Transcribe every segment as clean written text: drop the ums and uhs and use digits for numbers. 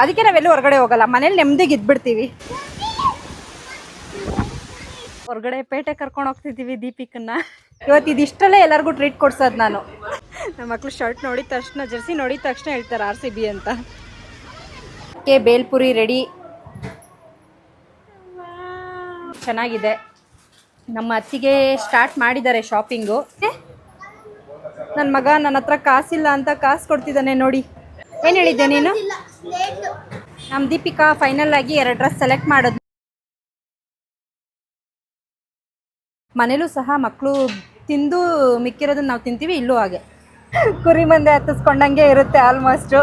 ಅದಕ್ಕೆ ನಾವೆಲ್ಲೂ ಹೊರಗಡೆ ಹೋಗಲ್ಲ, ಮನೇಲಿ ನೆಮ್ಮದಿಗೆ ಇದ್ಬಿಡ್ತೀವಿ. ಹೊರಗಡೆ ಪೇಟೆ ಕರ್ಕೊಂಡು ಹೋಗ್ತಿದ್ದೀವಿ ದೀಪಿಕನ್ನ. ಇವತ್ತು ಇದಿಷ್ಟಲ್ಲೇ ಎಲ್ಲರಿಗೂ ಟ್ರೀಟ್ ಕೊಡ್ಸೋದು ನಾನು. ನಮ್ಮ ಮಕ್ಕಳು ಶರ್ಟ್ ನೋಡಿದ ತಕ್ಷಣ, ಜರ್ಸಿ ನೋಡಿದ ತಕ್ಷಣ ಹೇಳ್ತಾರೆ RCB ಅಂತ. ಬೇಲ್ಪುರಿ ರೆಡಿ, ಚೆನ್ನಾಗಿದೆ. ನಮ್ಮ ಅತ್ತಿಗೆ ಸ್ಟಾರ್ಟ್ ಮಾಡಿದ್ದಾರೆ ಶಾಪಿಂಗು. ನನ್ನ ಮಗ ನನ್ನ ಹತ್ರ ಕಾಸಿಲ್ಲ ಅಂತ ಕಾಸು ಕೊಡ್ತಿದ್ದಾನೆ ನೋಡಿ. ಏನು ಹೇಳಿದ್ದೆ ನೀನು? ನಮ್ಮ ದೀಪಿಕಾ ಫೈನಲ್ ಆಗಿ 2 ಡ್ರೆಸ್ ಸೆಲೆಕ್ಟ್ ಮಾಡೋದು. ಮನೇಲೂ ಸಹ ಮಕ್ಕಳು ತಿಂದು ಮಿಕ್ಕಿರೋದನ್ನ ನಾವು ತಿಂತೀವಿ, ಇಲ್ಲೂ ಹಾಗೆ ಕುರಿ ಮಂದೆ ಹತ್ತಿಸ್ಕೊಂಡಂಗೆ ಇರುತ್ತೆ. ಆಲ್ಮೋಸ್ಟು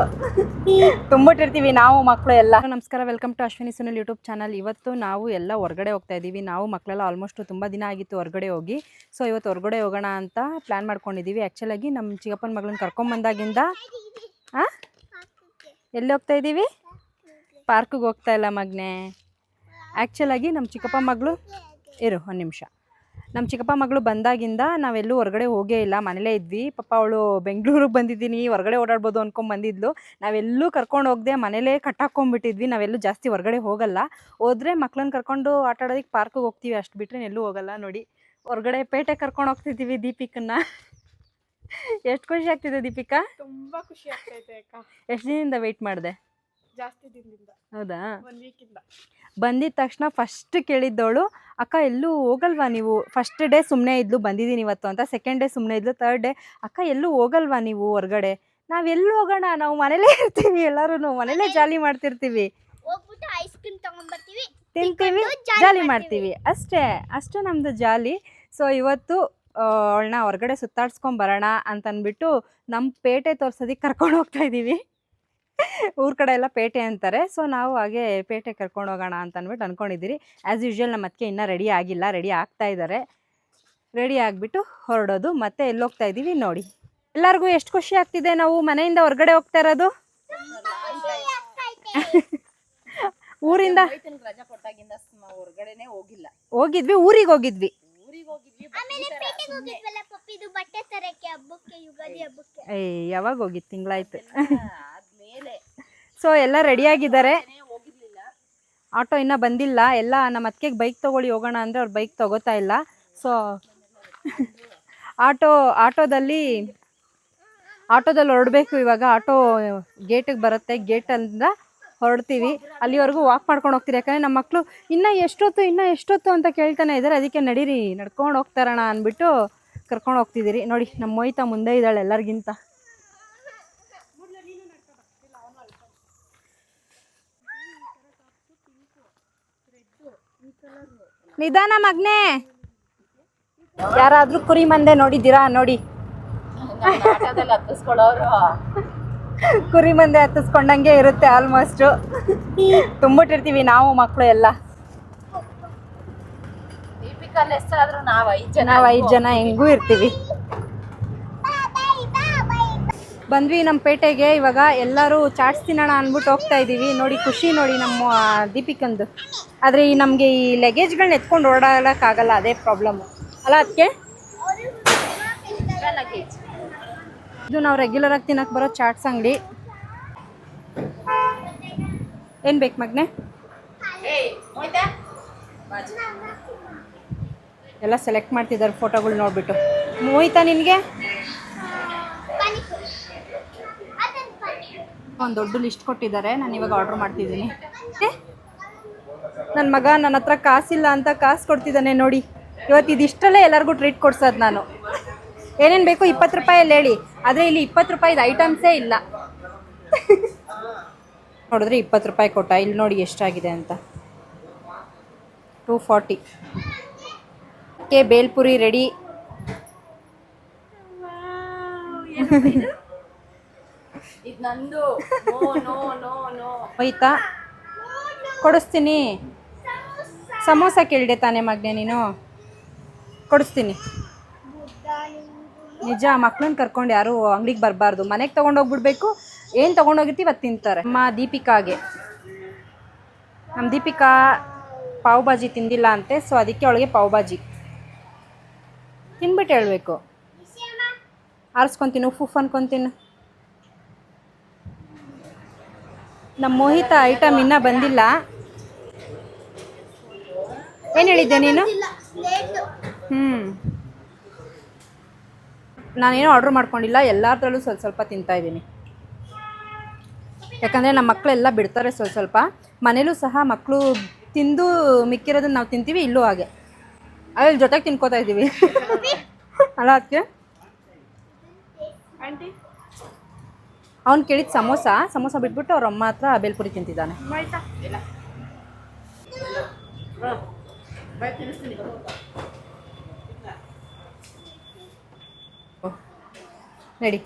ತುಂಬಿಟ್ಟಿರ್ತೀವಿ ನಾವು ಮಕ್ಕಳು ಎಲ್ಲ. ನಮಸ್ಕಾರ, welcome to Ashwini Sunil YouTube channel. ಇವತ್ತು ನಾವು ಎಲ್ಲ ಹೊರಗಡೆ ಹೋಗ್ತಾ ಇದ್ದೀವಿ. ನಾವು ಮಕ್ಕಳೆಲ್ಲ ಆಲ್ಮೋಸ್ಟ್ ತುಂಬ ದಿನ ಆಗಿತ್ತು ಹೊರಗಡೆ ಹೋಗಿ. ಸೊ ಇವತ್ತು ಹೊರಗಡೆ ಹೋಗೋಣ ಅಂತ ಪ್ಲ್ಯಾನ್ ಮಾಡ್ಕೊಂಡಿದ್ದೀವಿ. ಆ್ಯಕ್ಚುಲಾಗಿ ನಮ್ಮ ಚಿಕ್ಕಪ್ಪನ ಮಗಳನ್ನ ಕರ್ಕೊಂಬಂದಾಗಿಂದ ಎಲ್ಲಿ ಹೋಗ್ತಾ ಇದ್ದೀವಿ? ಪಾರ್ಕಿಗೆ ಹೋಗ್ತಾ ಇಲ್ಲ ಮಗನೇ. ಆ್ಯಕ್ಚುಲಾಗಿ ನಮ್ಮ ಚಿಕ್ಕಪ್ಪ ಮಗಳು ಒಂದು ನಿಮಿಷ. ನಮ್ಮ ಚಿಕ್ಕಪ್ಪ ಮಗಳು ಬಂದಾಗಿಂದ ನಾವೆಲ್ಲೂ ಹೊರಗಡೆ ಹೋಗೇ ಇಲ್ಲ, ಮನೇಲೇ ಇದ್ವಿ. ಪಾಪ ಅವಳು ಬೆಂಗಳೂರಿಗೆ ಬಂದಿದ್ದೀನಿ, ಹೊರಗಡೆ ಓಡಾಡ್ಬೋದು ಅಂದ್ಕೊಂಡು ಬಂದಿದ್ಲು. ನಾವೆಲ್ಲೂ ಕರ್ಕೊಂಡು ಹೋಗದೆ ಮನೇಲೇ ಕಟ್ಟಾಕೊಂಡ್ಬಿಟ್ಟಿದ್ವಿ. ನಾವೆಲ್ಲೂ ಜಾಸ್ತಿ ಹೊರಗಡೆ ಹೋಗಲ್ಲ. ಹೋದರೆ ಮಕ್ಳನ್ನ ಕರ್ಕೊಂಡು ಆಟ ಆಡೋದಕ್ಕೆ ಪಾರ್ಕಿಗೆ ಹೋಗ್ತೀವಿ, ಅಷ್ಟು ಬಿಟ್ಟರೆ ಎಲ್ಲೂ ಹೋಗಲ್ಲ. ನೋಡಿ, ಹೊರಗಡೆ ಪೇಟೆ ಕರ್ಕೊಂಡು ಹೋಗ್ತಿದ್ದೀವಿ ದೀಪಿಕನ್ನ. ಎಷ್ಟು ಖುಷಿ ಆಗ್ತಿದೆ ದೀಪಿಕಾ? ತುಂಬ ಖುಷಿ ಆಗ್ತೈತೆ ಅಕ್ಕ. ಎಷ್ಟು ದಿನದಿಂದ ವೆಯ್ಟ್ ಮಾಡಿದೆ? ಜಾಸ್ತಿ ದಿನದಿಂದ. ಹೌದಾ? 1 ವೀಕಿಂದ. ಬಂದಿದ ತಕ್ಷಣ ಫಸ್ಟ್ ಕೇಳಿದ್ದವಳು, ಅಕ್ಕ ಎಲ್ಲೂ ಹೋಗಲ್ವಾ ನೀವು? ಫಸ್ಟ್ ಡೇ ಸುಮ್ಮನೆ ಇದ್ಲು, ಬಂದಿದ್ದೀನಿ ಇವತ್ತು ಅಂತ. ಸೆಕೆಂಡ್ ಡೇ ಸುಮ್ಮನೆ ಇದ್ಲು. ಥರ್ಡ್ ಡೇ, ಅಕ್ಕ ಎಲ್ಲೂ ಹೋಗಲ್ವಾ ನೀವು ಹೊರಗಡೆ? ನಾವೆಲ್ಲೂ ಹೋಗೋಣ, ನಾವು ಮನೇಲೇ ಇರ್ತೀವಿ, ಎಲ್ಲರೂ ಮನೇಲೇ ಜಾಲಿ ಮಾಡ್ತಿರ್ತೀವಿ, ಹೋಗ್ಬಿಟ್ಟು ಐಸ್ ಕ್ರೀಮ್ ತಗೊಂಡ್ಬರ್ತೀವಿ, ತಿಂತೀವಿ, ಜಾಲಿ ಮಾಡ್ತೀವಿ. ಅಷ್ಟೇ ನಮ್ಮದು ಜಾಲಿ. ಸೊ ಇವತ್ತು ಅವಳನ್ನ ಹೊರಗಡೆ ಸುತ್ತಾಡ್ಸ್ಕೊಂಡು ಬರೋಣ ಅಂತಂದ್ಬಿಟ್ಟು ನಮ್ಮ ಪೇಟೆ ತೋರ್ಸೋದಕ್ಕೆ ಕರ್ಕೊಂಡು ಹೋಗ್ತಾ ಇದ್ದೀವಿ. ಊರ ಕಡೆ ಎಲ್ಲ ಪೇಟೆ ಅಂತಾರೆ. ಸೊ ನಾವು ಹಾಗೆ ಪೇಟೆ ಕರ್ಕೊಂಡು ಹೋಗೋಣ ಅಂತ ಅಂದ್ಬಿಟ್ಟು ಅಂದ್ಕೊಂಡಿದ್ದೀರಿ. ಆ್ಯಸ್ ಯೂಶ್ವಲ್ ನಮ್ಮ ಅದಕ್ಕೆ ಇನ್ನೂ ರೆಡಿ ಆಗಿಲ್ಲ, ರೆಡಿ ಆಗ್ತಾ ಇದ್ದಾರೆ. ರೆಡಿ ಆಗಿಬಿಟ್ಟು ಹೊರಡೋದು. ಮತ್ತೆ ಎಲ್ಲಿ ಹೋಗ್ತಾ ಇದ್ದೀವಿ ನೋಡಿ. ಎಲ್ಲರಿಗೂ ಎಷ್ಟು ಖುಷಿ ಆಗ್ತಿದೆ ನಾವು ಮನೆಯಿಂದ ಹೊರಗಡೆ ಹೋಗ್ತಾ ಇರೋದು. ಊರಿಂದ ರಜಾ ಕೊಟ್ಟಾಗಿಂದ ಹೊರಗಡೆನೆ ಹೋಗಿಲ್ಲ. ಹೋಗಿದ್ವಿ, ಊರಿಗೆ ಹೋಗಿದ್ವಿ. ಆಮೇಲೆ ಪೇಟೆಗೆ ಹೋಗಿದ್ವಲ್ಲ ಪಪ್ಪಿದು ಬಟ್ಟೆ ತರಕ್ಕೆ, ಹಬ್ಬಕ್ಕೆ, ಯುಗಾದಿ ಹಬ್ಬಕ್ಕೆ. ಯಾವಾಗ ಹೋಗಿದ್ದು? ತಿಂಗಳಾಯ್ತು. ಸೊ ಎಲ್ಲ ರೆಡಿಯಾಗಿದ್ದಾರೆ. ಆಟೋ ಇನ್ನೂ ಬಂದಿಲ್ಲ. ಎಲ್ಲ ನಮ್ಮ ಅತ್ತಿಗೆಗೆ ಬೈಕ್ ತೊಗೊಳ್ಳಿ ಹೋಗೋಣ ಅಂದರೆ ಅವ್ರು ಬೈಕ್ ತೊಗೋತಾ ಇಲ್ಲ. ಸೊ ಆಟೋದಲ್ಲಿ ಹೊರಡಬೇಕು ಇವಾಗ. ಆಟೋ ಗೇಟಿಗೆ ಬರುತ್ತೆ, ಗೇಟಿಂದ ಹೊರಡ್ತೀವಿ. ಅಲ್ಲಿವರೆಗೂ ವಾಕ್ ಮಾಡ್ಕೊಂಡು ಹೋಗ್ತೀರಿ. ಯಾಕಂದರೆ ನಮ್ಮ ಮಕ್ಕಳು ಇನ್ನೂ ಎಷ್ಟೊತ್ತು ಅಂತ ಕೇಳ್ತಾನೆ ಇದ್ದಾರೆ. ಅದಕ್ಕೆ ನಡೀರಿ ನಡ್ಕೊಂಡು ಹೋಗ್ತಾರಣ ಅಂದ್ಬಿಟ್ಟು ಕರ್ಕೊಂಡು ಹೋಗ್ತಿದ್ದೀರಿ. ನೋಡಿ, ನಮ್ಮ ಮೊಯ್ತಾ ಮುಂದೆ ಇದ್ದಾಳೆ ಎಲ್ಲರಿಗಿಂತ. ನಿಧಾನ ಮಗ್ನೆ. ಯಾರಾದ್ರೂ ಕುರಿ ಮಂದೆ ನೋಡಿದ್ದೀರಾ? ನೋಡಿ, ಕುರಿ ಮಂದೆ ಹತ್ತಿಸ್ಕೊಂಡಂಗೆ ಇರುತ್ತೆ. ಆಲ್ಮೋಸ್ಟು ತುಂಬಿಟ್ಟಿರ್ತೀವಿ ನಾವು ಮಕ್ಕಳು ಎಲ್ಲ. ನಾವು 5 ಜನ ಹೆಂಗೂ ಇರ್ತೀವಿ. ಬಂದ್ವಿ ನಮ್ಮ ಪೇಟೆಗೆ. ಇವಾಗ ಎಲ್ಲರೂ ಚಾಟ್ಸ್ ತಿನ್ನೋಣ ಅಂದ್ಬಿಟ್ಟು ಹೋಗ್ತಾ ಇದ್ದೀವಿ. ನೋಡಿ ಖುಷಿ ನೋಡಿ ನಮ್ಮ ದೀಪಿಕಂದು. ಆದರೆ ನಮಗೆ ಈ ಲಗೇಜ್ಗಳನ್ನ ಎತ್ಕೊಂಡು ಓಡಾಡೋಕ್ಕಾಗಲ್ಲ, ಅದೇ ಪ್ರಾಬ್ಲಮ್ಮು ಅಲ್ಲ ಅದಕ್ಕೆ. ಇದು ನಾವು ರೆಗ್ಯುಲರಾಗಿ ತಿನ್ನೋಕೆ ಬರೋ ಚಾಟ್ಸ್ ಅಂಗಡಿ. ಏನು ಬೇಕು ಮಗನೆ? ಎಲ್ಲ ಸೆಲೆಕ್ಟ್ ಮಾಡ್ತಿದ್ದಾರೆ ಫೋಟೋಗಳು ನೋಡಿಬಿಟ್ಟು. ಮೋಯ್ತಾ ನಿನಗೆ? ಒಂದು ದೊಡ್ಡ ಲಿಸ್ಟ್ ಕೊಟ್ಟಿದ್ದಾರೆ, ನಾನು ಇವಾಗ ಆರ್ಡ್ರ್ ಮಾಡ್ತಿದ್ದೀನಿ. ನನ್ನ ಮಗ ನನ್ನ ಹತ್ರ ಕಾಸಿಲ್ಲ ಅಂತ ಕಾಸು ಕೊಡ್ತಿದ್ದಾನೆ ನೋಡಿ. ಇವತ್ತು ಇದಿಷ್ಟಲ್ಲೇ ಎಲ್ಲರಿಗೂ ಟ್ರೀಟ್ ಕೊಡ್ಸೋದು ನಾನು. ಏನೇನು ಬೇಕು 20 ರೂಪಾಯಲ್ಲಿ ಹೇಳಿ, ಆದರೆ ಇಲ್ಲಿ 20 ರೂಪಾಯಿದು ಐಟಮ್ಸೇ ಇಲ್ಲ. ನೋಡಿದ್ರೆ 20 ರೂಪಾಯಿ ಕೊಟ್ಟ. ಇಲ್ಲಿ ನೋಡಿ ಎಷ್ಟಾಗಿದೆ ಅಂತ. 240. ಬೇಲ್ಪುರಿ ರೆಡಿ. ಇದು ನಂದು. ಹೋಯ್ತಾ? ಕೊಡಿಸ್ತೀನಿ. ಸಮೋಸ ಕೇಳಿದೆ ತಾನೇ ಮಗನೆ ನೀನು? ಕೊಡಿಸ್ತೀನಿ. ನಿಜ, ಮಕ್ಳನ್ನ ಕರ್ಕೊಂಡು ಯಾರು ಅಂಗಡಿಗೆ ಬರಬಾರ್ದು, ಮನೆಗೆ ತೊಗೊಂಡೋಗ್ಬಿಡ್ಬೇಕು. ಏನು ತೊಗೊಂಡೋಗಿರ್ತೀವಿ ಅದು ತಿಂತಾರೆ. ನಮ್ಮ ದೀಪಿಕಾ ಪಾವ್ ಭಾಜಿ ತಿಂದಿಲ್ಲ ಅಂತೆ. ಸೊ ಅದಕ್ಕೆ ಅವಳಿಗೆ ಪಾವ್ ಭಾಜಿ ತಿನ್ಬಿಟ್ಟು ಹೇಳಬೇಕು. ಆರಿಸ್ಕೊತೀನಿ, ಉಫ್ ಅನ್ಕೊತೀನಿ. ನಮ್ಮ ಮೋಹಿತ ಐಟಮ್ ಇನ್ನೂ ಬಂದಿಲ್ಲ. ಏನು ಹೇಳಿದ್ದೆ ನೀನು? ನಾನೇನು ಆರ್ಡ್ರ್ ಮಾಡ್ಕೊಂಡಿಲ್ಲ, ಎಲ್ಲರದ್ರಲ್ಲೂ ಸ್ವಲ್ಪ ಸ್ವಲ್ಪ ತಿಂತಾಯಿದ್ದೀನಿ. ಯಾಕಂದರೆ ನಮ್ಮ ಮಕ್ಕಳೆಲ್ಲ ಬಿಡ್ತಾರೆ ಸ್ವಲ್ಪ ಸ್ವಲ್ಪ. ಮನೇಲೂ ಸಹ ಮಕ್ಕಳು ತಿಂದು ಮಿಕ್ಕಿರೋದನ್ನ ನಾವು ತಿಂತೀವಿ, ಇಲ್ಲೂ ಹಾಗೆ ಅದ್ರಲ್ಲಿ ಜೊತೆಗೆ ತಿನ್ಕೋತಾ ಇದ್ದೀವಿ ಅಲ್ಲ ಅದಕ್ಕೆ. ಆಂಟಿ ಅವ್ನು ಕೇಳಿದ ಸಮೋಸ ಬಿಟ್ಬಿಟ್ಟು ಅವ್ರ ಅಮ್ಮ ಹತ್ರ ಬೇಲ್ಪುರಿ ತಿಂತಿದ್ದಾನೆ. ಆಯ್ತಾ ಇಲ್ಲ ರೆಡಿ.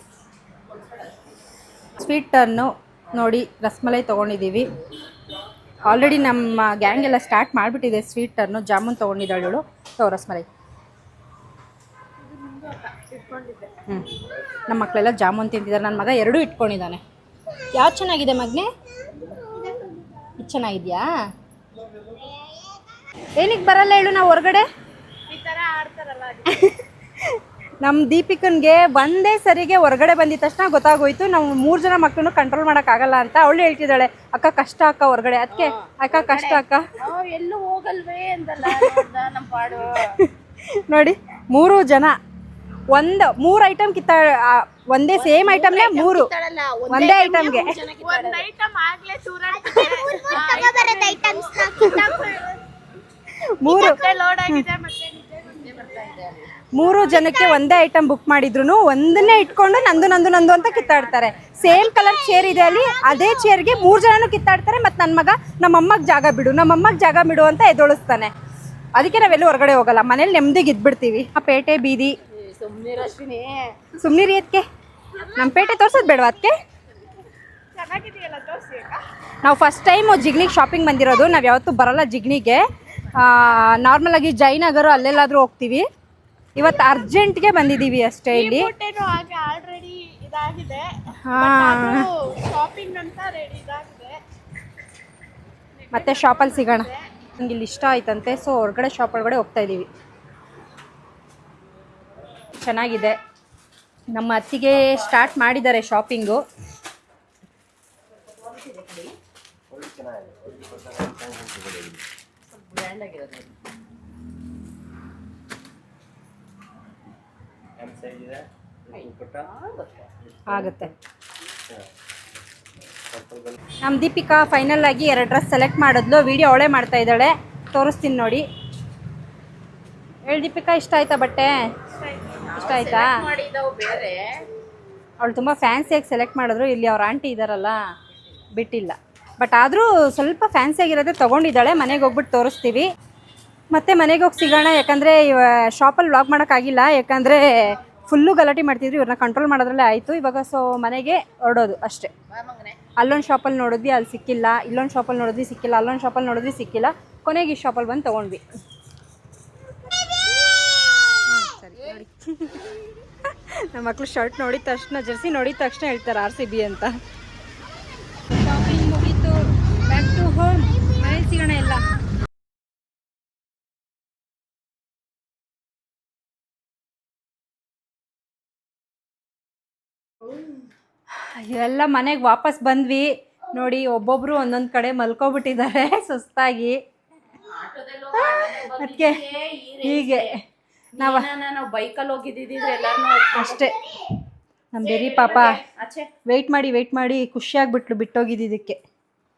ಸ್ವೀಟ್ ಟರ್ನು ನೋಡಿ, ರಸ್ಮಲೈ ತೊಗೊಂಡಿದ್ದೀವಿ. ಆಲ್ರೆಡಿ ನಮ್ಮ ಗ್ಯಾಂಗ್ ಎಲ್ಲ ಸ್ಟಾರ್ಟ್ ಮಾಡಿಬಿಟ್ಟಿದೆ ಸ್ವೀಟ್ ಟರ್ನು. ಜಾಮೂನ್ ತೊಗೊಂಡಿದ್ದಾಳೆ ಇವಳು. ರಸ್ಮಲೈ ನಮ್ಮ ಮಕ್ಕಳೆಲ್ಲ ಜಾಮೂನ್ ತಿಂತಿದ್ದಾರೆ. ನನ್ನ ಮಗ ಎರಡೂ ಇಟ್ಕೊಂಡಿದ್ದಾನೆ. ಯಾವ್ದು ಚೆನ್ನಾಗಿದೆ ಮಗನೇ? ಇದು ಚೆನ್ನಾಗಿದೆಯಾ? ಏನಕ್ಕೆ ಬರಲ್ಲ ಹೇಳು ನಾವು ಹೊರಗಡೆ? ಈ ತರ ಆಡ್ತಾರಲ್ಲ ನಮ್ಮ ದೀಪಿಕನ್ಗೆ ಒಂದೇ ಸರಿಗೆ ಹೊರಗಡೆ ಬಂದಿದ ತಕ್ಷಣ ಗೊತ್ತಾಗೋಯ್ತು ನಾವು 3 ಜನ ಮಕ್ಕಳನ್ನು ಕಂಟ್ರೋಲ್ ಮಾಡೋಕ್ಕಾಗಲ್ಲ ಅಂತ. ಅವಳು ಹೇಳ್ತಿದ್ದಾಳೆ, ಅಕ್ಕ ಕಷ್ಟ ಅಕ್ಕ ಹೊರಗಡೆ. ಅದಕ್ಕೆ ಅಕ್ಕ ಕಷ್ಟ ಅಕ್ಕ ಎಲ್ಲೂ ಹೋಗಲ್ವೇ ಅಂತಲ್ಲ ನಮ್ಮ ಪಾಡು. ನೋಡಿ 3 ಜನ 3 ಐಟಮ್ ಒಂದೇ ಸೇಮ್ ಐಟಮ್ನೇ 3 ಒಂದೇ ಐಟಮ್ಗೆ. ಒಂದ್ ಐಟಮ್ ಆಗ್ಲೇ ದೂರ ತಗೋಬರೋದು ಐಟಮ್ಸ್ ಲೋಡ್ ಆಗಿದೆ ಮತ್ತೆ ನಿಜೆ ಬರ್ತಾ ಇದೆ. 3 ಜನಕ್ಕೆ ಒಂದೇ ಐಟಮ್ ಬುಕ್ ಮಾಡಿದ್ರು ಒಂದನ್ನೇ ಇಟ್ಕೊಂಡು ನಂದು ಅಂತ ಕಿತ್ತಾಡ್ತಾರೆ. ಸೇಮ್ ಕಲರ್ ಚೇರ್ ಇದೆ ಅಲ್ಲಿ, ಅದೇ ಚೇರ್ಗೆ 3 ಜನನು ಕಿತ್ತಾಡ್ತಾರೆ. ಮತ್ತು ನನ್ನ ಮಗ ನಮ್ಮಮ್ಮಗೆ ಜಾಗ ಬಿಡು ಅಂತ ಎದೊಳಿಸ್ತಾನೆ. ಅದಕ್ಕೆ ನಾವೆಲ್ಲೂ ಹೊರಗಡೆ ಹೋಗಲ್ಲ, ಮನೇಲಿ ನೆಮ್ಮದಿಗೆ ಇದ್ಬಿಡ್ತೀವಿ. ಆ ಪೇಟೆ ಬೀದಿ ಸುಮ್ಮನಿರಿ. ಅದಕ್ಕೆ ನಮ್ಮ ಪೇಟೆ ತೋರ್ಸೋದು ಬೇಡವಾ? ಅದಕ್ಕೆ ಚೆನ್ನಾಗಿದೆಯಲ್ಲ ತೋರಿಸಿ. ನಾವು ಫಸ್ಟ್ ಟೈಮು ಜಿಗ್ನಿಗೆ ಶಾಪಿಂಗ್ ಬಂದಿರೋದು. ನಾವು ಯಾವತ್ತೂ ಬರಲ್ಲ ಜಿಗ್ನಿಗೆ. ನಾರ್ಮಲಾಗಿ ಜಯನಗರ ಅಲ್ಲೆಲ್ಲಾದರೂ ಹೋಗ್ತೀವಿ. ಇವತ್ತು ಅರ್ಜೆಂಟ್ಗೆ ಬಂದಿದ್ದೀವಿ ಅಷ್ಟೇ. ಇಲ್ಲಿ ಆಲ್ರೆಡಿ ಇದಾಗಿದೆ, ಶಾಪಿಂಗ್ ಅಂತ ರೆಡಿ ಇದಾಗಿದೆ. ಮತ್ತೆ ಶಾಪಲ್ಲಿ ಸಿಗೋಣ. ನಂಗೆ ಇಲ್ಲಿ ಇಷ್ಟ ಆಯ್ತಂತೆ, ಸೊ ಹೊರಗಡೆ ಶಾಪ್ ಒಳಗಡೆ ಹೋಗ್ತಾ ಇದ್ದೀವಿ. ಚೆನ್ನಾಗಿದೆ. ನಮ್ಮ ಅತ್ತಿಗೆ ಸ್ಟಾರ್ಟ್ ಮಾಡಿದ್ದಾರೆ ಶಾಪಿಂಗು. ಆಗುತ್ತೆ. ನಮ್ಮ ದೀಪಿಕಾ ಫೈನಲ್ ಆಗಿ 2 ಡ್ರೆಸ್ ಸೆಲೆಕ್ಟ್ ಮಾಡಿದ್ಲು. ವಿಡಿಯೋ ಅವಳೇ ಮಾಡ್ತಾ ಇದ್ದಾಳೆ, ತೋರಿಸ್ತೀನಿ ನೋಡಿ. ಹೇಳಿ ದೀಪಿಕಾ, ಇಷ್ಟ ಆಯ್ತಾ ಬಟ್ಟೆ? ಇಷ್ಟ ಆಯ್ತಾ? ಅವಳು ತುಂಬ ಫ್ಯಾನ್ಸಿಯಾಗಿ ಸೆಲೆಕ್ಟ್ ಮಾಡಿದ್ರು. ಇಲ್ಲಿ ಅವ್ರ ಆಂಟಿ ಇದ್ದಾರಲ್ಲ, ಬಿಟ್ಟಿಲ್ಲ. ಬಟ್ ಆದರೂ ಸ್ವಲ್ಪ ಫ್ಯಾನ್ಸಿಯಾಗಿರೋದೇ ತೊಗೊಂಡಿದ್ದಾಳೆ. ಮನೆಗೆ ಹೋಗ್ಬಿಟ್ಟು ತೋರಿಸ್ತೀವಿ. ಮತ್ತು ಮನೆಗೆ ಹೋಗಿ ಸಿಗೋಣ. ಯಾಕಂದರೆ ಶಾಪಲ್ಲಿ ವ್ಲಾಗ್ ಮಾಡೋಕ್ಕಾಗಿಲ್ಲ, ಯಾಕಂದರೆ ಫುಲ್ಲು ಗಲಾಟೆ ಮಾಡ್ತಿದ್ರು. ಇವ್ರನ್ನ ಕಂಟ್ರೋಲ್ ಮಾಡೋದ್ರಲ್ಲೇ ಆಯಿತು. ಇವಾಗ ಸೊ ಮನೆಗೆ ಹೊರಡೋದು ಅಷ್ಟೇ. ಅಲ್ಲೊಂದು ಶಾಪಲ್ಲಿ ನೋಡಿದ್ವಿ, ಅಲ್ಲಿ ಸಿಕ್ಕಿಲ್ಲ. ಇಲ್ಲೊಂದು ಶಾಪಲ್ಲಿ ನೋಡಿದ್ವಿ, ಸಿಕ್ಕಿಲ್ಲ. ಅಲ್ಲೊಂದು ಶಾಪಲ್ಲಿ ನೋಡಿದ್ವಿ, ಸಿಕ್ಕಿಲ್ಲ. ಕೊನೆಗೆ ಈ ಶಾಪಲ್ಲಿ ಬಂದು ತೊಗೊಂಡ್ವಿ. ಸರಿ ನೋಡಿ ನಮ್ಮ ಮಕ್ಕಳು ಶರ್ಟ್ ನೋಡಿದ ತಕ್ಷಣ, ಜರ್ಸಿ ನೋಡಿದ ತಕ್ಷಣ ಹೇಳ್ತಾರೆ RCB ಅಂತ. ಶಾಪಿಂಗ್ ಮುಗೀತು, ಬ್ಯಾಕ್ ಟು ಹೋಮ್. ಮನೇಲಿ ಸಿಗೋಣ ಎಲ್ಲ. ಎಲ್ಲ ಮನೆಗೆ ವಾಪಸ್ ಬಂದ್ವಿ. ನೋಡಿ ಒಬ್ಬೊಬ್ರು ಒಂದೊಂದು ಕಡೆ ಮಲ್ಕೊಬಿಟ್ಟಿದ್ದಾರೆ ಸುಸ್ತಾಗಿ. ಅದಕ್ಕೆ ಹೀಗೆ ನಾವು ಬೈಕಲ್ಲಿ ಹೋಗಿದ್ದಿದ್ರೆ ಎಲ್ಲಾರು ಅಷ್ಟೇ. ನಮ್ಮ ಬೇರೆ ಪಾಪ ವೆಯ್ಟ್ ಮಾಡಿ ಖುಷಿಯಾಗ್ಬಿಟ್ಲು ಬಿಟ್ಟೋಗಿದ್ದಕ್ಕೆ.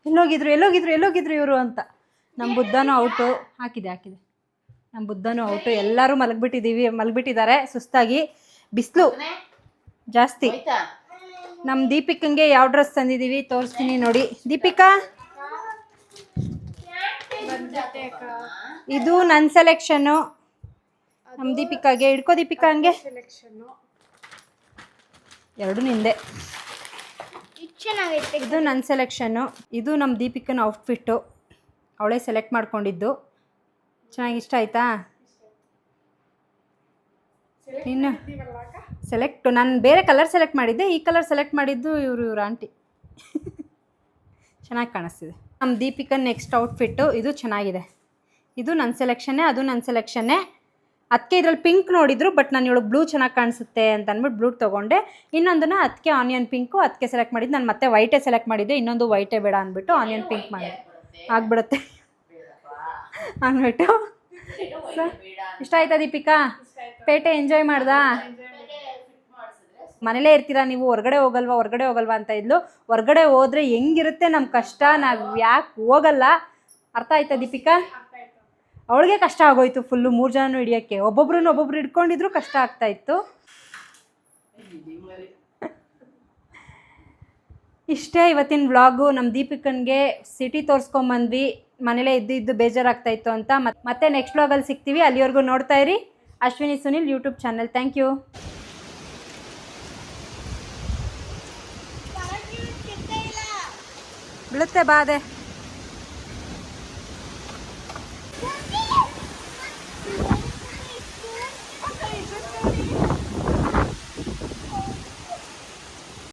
ಎಲ್ಲೋಗಿದ್ರು ಇವರು ಅಂತ. ನಮ್ಮ ಬುದ್ಧನೂ ಔಟು. ಹಾಕಿದೆ ನಮ್ಮ ಬುದ್ಧನೂ ಔಟು. ಎಲ್ಲರೂ ಮಲಗಿಬಿಟ್ಟಿದ್ದಾರೆ ಸುಸ್ತಾಗಿ. ಬಿಸಿಲು ಜಾಸ್ತಿ. ನಮ್ಮ ದೀಪಿಕಂಗೆ ಯಾವ ಡ್ರೆಸ್ ತಂದಿದ್ದೀವಿ ತೋರಿಸ್ತೀನಿ ನೋಡಿ. ದೀಪಿಕಾ, ಇದು ನನ್ನ ಸೆಲೆಕ್ಷನ್ನು. ನಮ್ಮ ದೀಪಿಕಾಗೆ ಹಿಡ್ಕೋ. ದೀಪಿಕಾ ಹಂಗೆ ಎರಡು ನಿಂದೆ. ಇದು ನನ್ನ ಸೆಲೆಕ್ಷನ್ನು. ಇದು ನಮ್ಮ ದೀಪಿಕನ ಔಟ್ಫಿಟ್ಟು. ಅವಳೇ ಸೆಲೆಕ್ಟ್ ಮಾಡ್ಕೊಂಡಿದ್ದು. ಚೆನ್ನಾಗಿ ಇಷ್ಟ ಆಯ್ತಾ? ಇನ್ನು ನಾನು ಬೇರೆ ಕಲರ್ ಸೆಲೆಕ್ಟ್ ಮಾಡಿದ್ದೆ, ಈ ಕಲರ್ ಸೆಲೆಕ್ಟ್ ಮಾಡಿದ್ದು ಇವ್ರ ಆಂಟಿ. ಚೆನ್ನಾಗಿ ಕಾಣಿಸ್ತಿದೆ. ನಮ್ಮ ದೀಪಿಕನ್ ನೆಕ್ಸ್ಟ್ ಔಟ್ಫಿಟ್ಟು. ಇದು ಚೆನ್ನಾಗಿದೆ. ಇದು ನನ್ನ ಸೆಲೆಕ್ಷನ್ನೇ, ಅದು ನನ್ನ ಸೆಲೆಕ್ಷನ್ನೇ. ಅದಕ್ಕೆ ಇದ್ರಲ್ಲಿ ಪಿಂಕ್ ನೋಡಿದ್ರು, ಬಟ್ ನಾನು ಇವಳು ಬ್ಲೂ ಚೆನ್ನಾಗಿ ಕಾಣಿಸುತ್ತೆ ಅಂತ ಅಂದ್ಬಿಟ್ಟು ಬ್ಲೂ ತೊಗೊಂಡೆ. ಇನ್ನೊಂದನ್ನ ಅದಕ್ಕೆ ಆನಿಯನ್ ಪಿಂಕು ಅದಕ್ಕೆ ಸೆಲೆಕ್ಟ್ ಮಾಡಿದ್ದು. ನಾನು ಮತ್ತೆ ವೈಟೇ ಸೆಲೆಕ್ಟ್ ಮಾಡಿದ್ದೆ, ಇನ್ನೊಂದು ವೈಟೇ ಬೇಡ ಅಂದ್ಬಿಟ್ಟು ಆನಿಯನ್ ಪಿಂಕ್ ಮಾಡಿದೆ. ಆಗ್ಬಿಡುತ್ತೆ ಅಂದ್ಬಿಟ್ಟು. ಇಷ್ಟ ಆಯ್ತಾ ದೀಪಿಕಾ? ಪೇಟೆ ಎಂಜಾಯ್ ಮಾಡ್ದಾ? ಮನೇಲೇ ಇರ್ತೀರಾ ನೀವು, ಹೊರಗಡೆ ಹೋಗಲ್ವಾ ಅಂತ ಇದ್ಲು. ಹೊರಗಡೆ ಹೋದ್ರೆ ಹೆಂಗಿರುತ್ತೆ ನಮ್ಮ ಕಷ್ಟ, ನಾವು ಯಾಕೆ ಹೋಗಲ್ಲ. ಅರ್ಥ ಆಯ್ತಾ ದೀಪಿಕಾ? ಅವಳಿಗೆ ಕಷ್ಟ ಆಗೋಯ್ತು ಫುಲ್ಲು, 3 ಜನನೂ ಹಿಡಿಯೋಕ್ಕೆ. ಒಬ್ಬೊಬ್ರು ಹಿಡ್ಕೊಂಡಿದ್ರು ಕಷ್ಟ ಆಗ್ತಾಯಿತ್ತು. ಇಷ್ಟೇ ಇವತ್ತಿನ ವ್ಲಾಗು. ನಮ್ಮ ದೀಪಿಕನ್ಗೆ ಸಿಟಿ ತೋರಿಸ್ಕೊಂಬಂದ್ವಿ, ಮನೇಲೇ ಇದ್ದು ಬೇಜಾರಾಗ್ತಾಯಿತ್ತು ಅಂತ. ಮತ್ತೆ ನೆಕ್ಸ್ಟ್ ವ್ಲಾಗಲ್ಲಿ ಸಿಗ್ತೀವಿ. ಅಲ್ಲಿವರೆಗೂ ನೋಡ್ತಾ ಇರಿ Ashwini Sunil YouTube channel. Thank you. ಬೀಳುತ್ತೆ ಬಾದೆ.